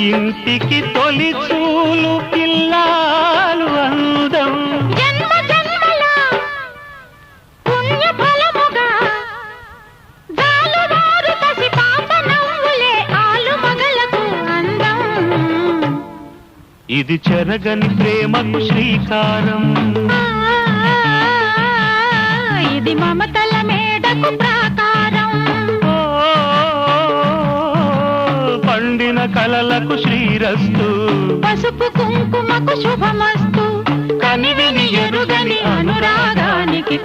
ఇంటికి తొలి చూలు పిల్లాలు అందం జన్మ జన్మల పుణ్య ఫలముగా జాలువారు పసి పాప నవ్వులే ఆలు మగలకు అందం. ఇది చెరగని ప్రేమకు శ్రీకారం, ఇది మమతల మేడకు ప్రాకారం. పండిన కలలకు శ్రీరస్తు, పసుపు కుంకుమకు శుభమస్తు. కనివిని ఎరుగని అనురాగానికి